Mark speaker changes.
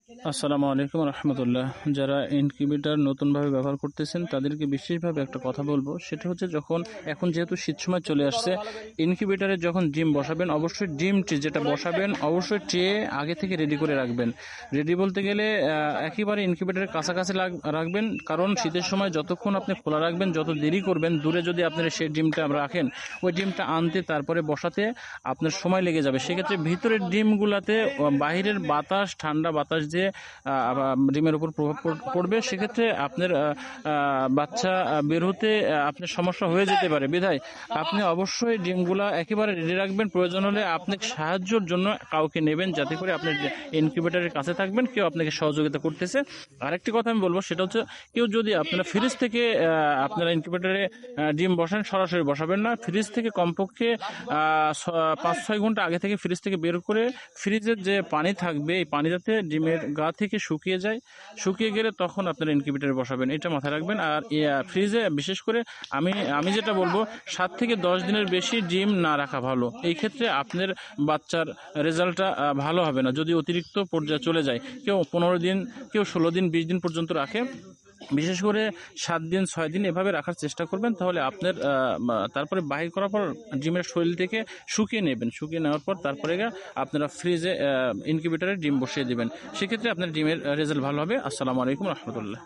Speaker 1: আসসালামু আলাইকুম রহমতুল্লাহ। যারা ইনকিউবেটর নতুনভাবে ব্যবহার করতেছেন তাদেরকে বিশেষভাবে একটা কথা বলবো, সেটা হচ্ছে যখন এখন যেহেতু শীত সময় চলে আসছে, ইনকিউবেটরে যখন ডিম বসাবেন অবশ্যই ডিম ট্রে যেটা বসাবেন অবশ্যই ট্রে আগে থেকে রেডি করে রাখবেন। রেডি বলতে গেলে একেবারে ইনকিউবেটরের কাছাকাছি রাখবেন, কারণ শীতের সময় যতক্ষণ আপনি খোলা রাখবেন, যত দেরি করবেন দূরে যদি আপনারা সেই ডিমটা রাখেন, ওই ডিমটা আনতে তারপরে বসাতে আপনার সময় লেগে যাবে। সেক্ষেত্রে ভিতরের ডিমগুলাতে বাহিরের বাতাস, ঠান্ডা বাতাস যে ডিমের উপর প্রভাব পড়বে, সেক্ষেত্রে আপনার বাচ্চা বের হতে আপনার সমস্যা হয়ে যেতে পারে। বিধায় আপনি অবশ্যই ডিমগুলা একেবারে রেডি রাখবেন। প্রয়োজন হলে আপনি সাহায্যের জন্য কাউকে নেবেন, যাতে করে আপনি ইনকিউবেটরের কাছে থাকবেন, কেউ আপনাকে সহযোগিতা করতেছে। আরেকটি কথা আমি বলবো, সেটা হচ্ছে কেউ যদি আপনারা ফ্রিজ থেকে আপনারা ইনকিউবেটরে ডিম বসান, সরাসরি বসাবেন না। ফ্রিজ থেকে কমপক্ষে 5-6 ঘন্টা আগে থেকে ফ্রিজ থেকে বের করে ফ্রিজের যে পানি থাকবে, এই পানি যাতে ডিমের গা থেকে শুকিয়ে যায়, শুকিয়ে গেলে তখন আপনারা ইনকিউবেটরে বসাবেন, এটা মাথায় রাখবেন। আর ফ্রিজে বিশেষ করে আমি যেটা বলবো, 7 থেকে 10 দিনের বেশি ডিম না রাখা ভালো। এই ক্ষেত্রে আপনার বাচ্চার রেজাল্টটা ভালো হবে না। যদি অতিরিক্ত পর্যায়ে চলে যায়, কেউ 15 দিন, কেউ 16 দিন, 20 দিন পর্যন্ত রাখে, বিশেষ করে 7 দিন 6 দিন এভাবে রাখার চেষ্টা করবেন। তাহলে আপনার তারপরে বাহির করার পর ডিমের শরীর থেকে শুকিয়ে নেবেন, শুকিয়ে নেওয়ার পর তারপরে আপনারা ফ্রিজে ইনকিউবেটরে ডিম বসিয়ে দেবেন। সেক্ষেত্রে আপনার ডিমের রেজাল্ট ভালো হবে। আসসালামু আলাইকুম রহমতুল্লাহ।